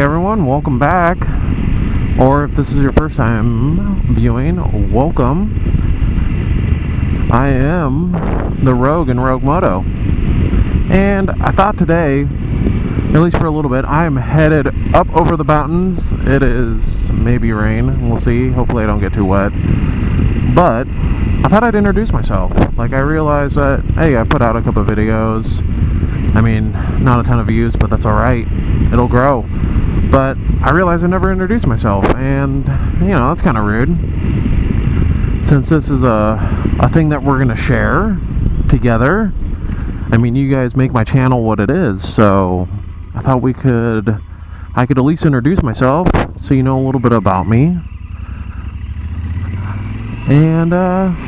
everyone, welcome back. Or if this is your first time viewing, welcome. I am the Rogue in Rogue Moto. And I thought today, at least for a little bit, I am headed up over the mountains. It is maybe rain, we'll see. Hopefully I don't get too wet. But I thought I'd introduce myself. Like, I realized that, hey, I put out a couple of videos. I mean, not a ton of views, but that's alright. It'll grow. But I realized I never introduced myself, and, you know, that's kind of rude. Since this is a thing that we're going to share together, I mean, you guys make my channel what it is, so I thought I could at least introduce myself so you know a little bit about me. And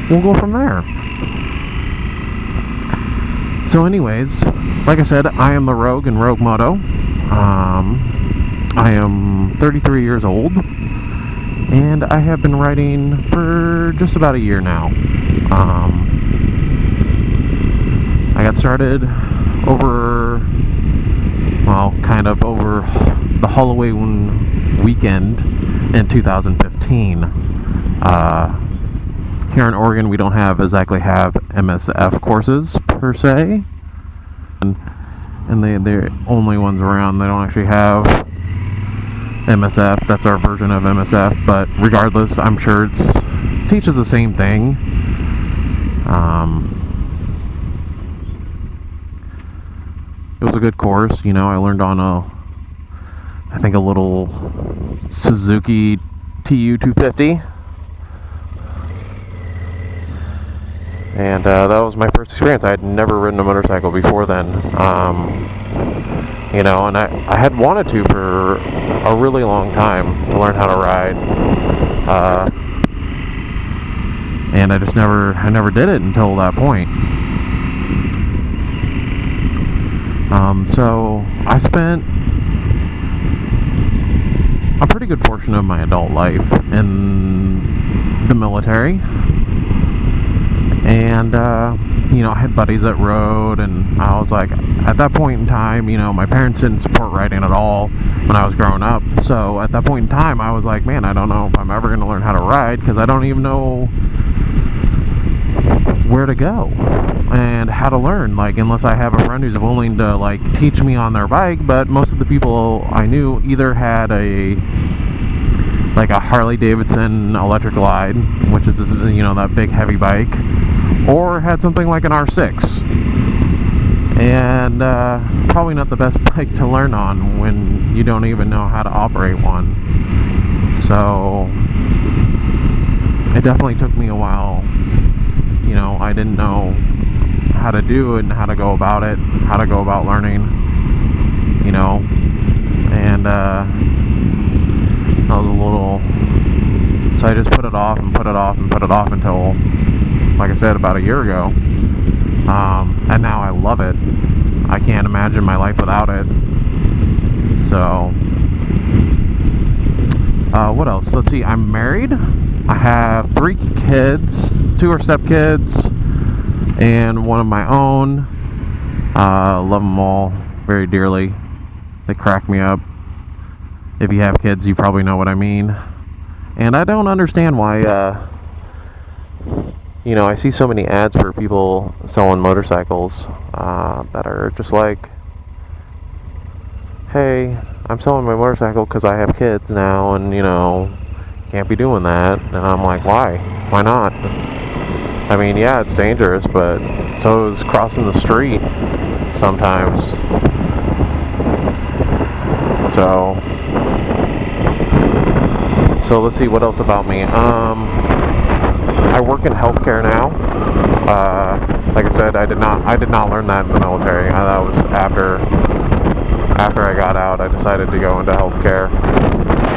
we'll go from there. So anyways, like I said, I am the Rogue in Rogue Moto. I am 33 years old, and I have been riding for just about a year now. I got started over the Halloween weekend in 2015. Here in Oregon, we don't have MSF courses per se, and they're the only ones around. They don't actually have MSF. That's our version of MSF, but regardless, I'm sure it teaches the same thing. It was a good course. You know, I learned on I think a little Suzuki TU250. And that was my first experience. I had never ridden a motorcycle before then. You know, and I had wanted to for a really long time to learn how to ride. And I never did it until that point. So I spent a pretty good portion of my adult life in the military. And, you know, I had buddies that rode, and I was like, at that point in time, you know, my parents didn't support riding at all when I was growing up. So at that point in time, I was like, man, I don't know if I'm ever going to learn how to ride, because I don't even know where to go and how to learn, like, unless I have a friend who's willing to, like, teach me on their bike. But most of the people I knew either had a Harley Davidson electric glide, which is, you know, that big heavy bike, or had something like an R6. And probably not the best bike to learn on when you don't even know how to operate one. So it definitely took me a while. You know, I didn't know how to do it and how to go about it, how to go about learning, you know. And I was a little, so I just put it off until, like I said, about a year ago. And now I love it. I can't imagine my life without it. So what else? Let's see, I'm married. I have 3 kids. 2 are stepkids and 1 of my own. Love them all very dearly. They crack me up. If you have kids, you probably know what I mean. And I don't understand why, you know, I see so many ads for people selling motorcycles that are just like, hey, I'm selling my motorcycle because I have kids now, and, you know, can't be doing that. And I'm like, why? Why not? I mean, yeah, it's dangerous, but so is crossing the street sometimes. So let's see, what else about me? I work in healthcare now. Like I said, I did not learn that in the military. That was after I got out. I decided to go into healthcare,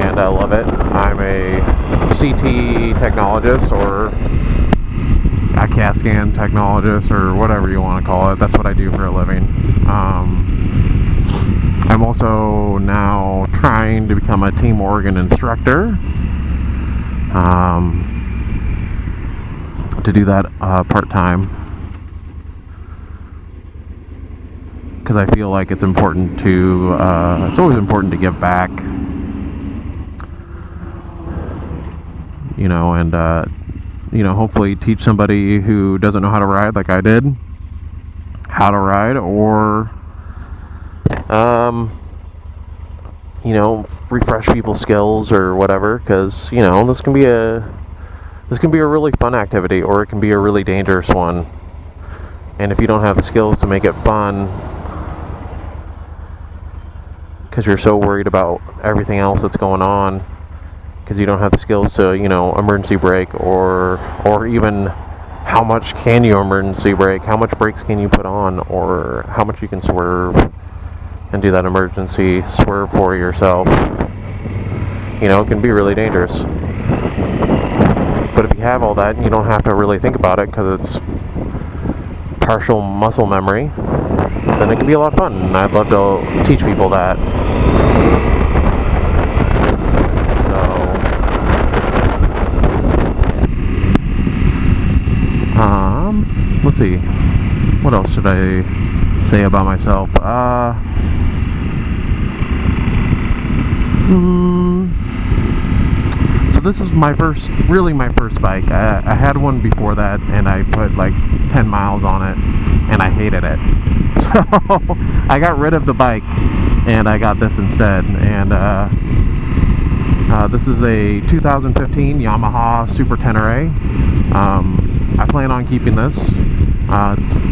and I love it. I'm a CT technologist, or a CAT scan technologist, or whatever you want to call it. That's what I do for a living. I'm also now trying to become a team organ instructor. To do that part-time, because I feel like it's important to, it's always important to give back you know, and you know, hopefully teach somebody who doesn't know how to ride like I did how to ride, or you know, refresh people's skills or whatever, because, you know, this can be a really fun activity, or it can be a really dangerous one. And if you don't have the skills to make it fun because you're so worried about everything else that's going on, because you don't have the skills to, you know, emergency brake, or even how much can you emergency brake, how much brakes can you put on, or how much you can swerve and do that emergency swerve for yourself, you know, it can be really dangerous. But if you have all that, you don't have to really think about it because it's partial muscle memory, then it can be a lot of fun, and I'd love to teach people that. Let's see, what else should I say about myself? So this is my first bike. I had one before that, and I put like 10 miles on it, and I hated it. So I got rid of the bike, and I got this instead. And this is a 2015 Yamaha Super Tenere. I plan on keeping this. It's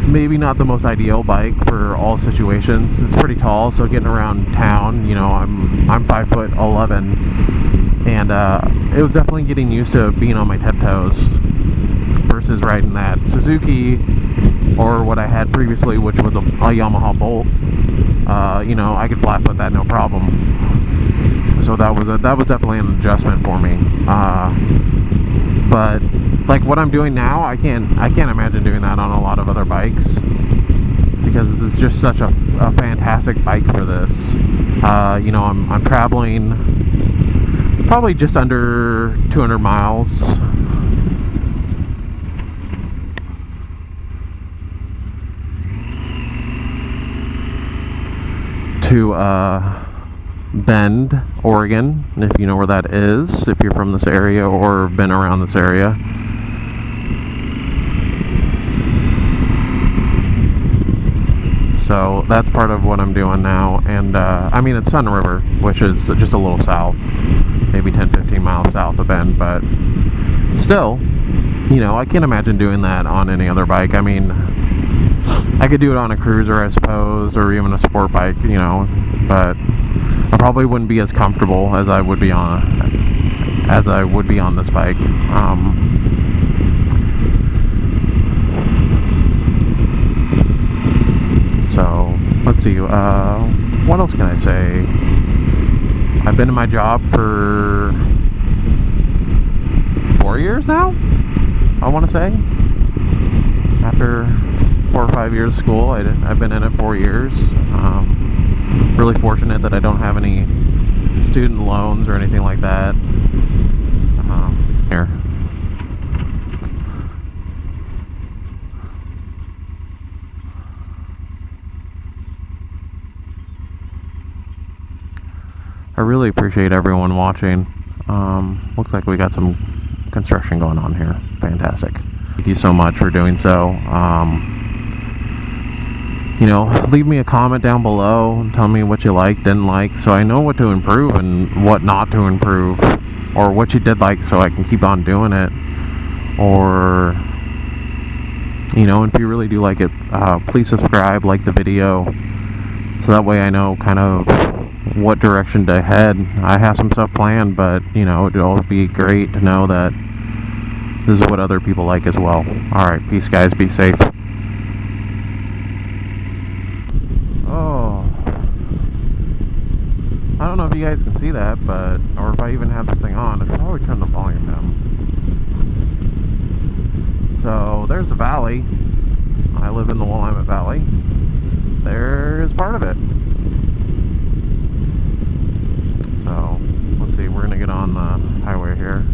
maybe not the most ideal bike for all situations. It's pretty tall, so getting around town, you know, I'm 5'11", and it was definitely getting used to being on my tiptoes versus riding that Suzuki, or what I had previously, which was a Yamaha Bolt. You know, I could flat foot that no problem. So that was definitely an adjustment for me. But like what I'm doing now, I can't imagine doing that on a lot of other bikes, because this is just such a fantastic bike for this. You know, I'm traveling probably just under 200 miles. To Bend, Oregon, if you know where that is, if you're from this area or been around this area. So that's part of what I'm doing now. And I mean, it's Sun River, which is just a little south, maybe 10-15 miles south of Bend, but still, you know, I can't imagine doing that on any other bike. I mean, I could do it on a cruiser, I suppose, or even a sport bike, you know, but I probably wouldn't be as comfortable as I would be on this bike. So let's see. What else can I say? I've been in my job for 4 years now, I want to say. After 4 or 5 years of school, I've been in it 4 years. Really fortunate that I don't have any student loans or anything like that. Here. I really appreciate everyone watching. Looks like we got some construction going on here. Fantastic. Thank you so much for doing so. You know, leave me a comment down below and tell me what you liked, didn't like, so I know what to improve and what not to improve, or what you did like so I can keep on doing it. Or, you know, if you really do like it, please subscribe, like the video, so that way I know kind of what direction to head. I have some stuff planned, but, you know, it'll be great to know that this is what other people like as well. Alright, peace guys, be safe. Oh, I don't know if you guys can see that, but, or if I even have this thing on, I should probably turn the volume down. So there's the valley. I live in the Willamette Valley. There's part of it. So let's see, we're gonna get on the highway here.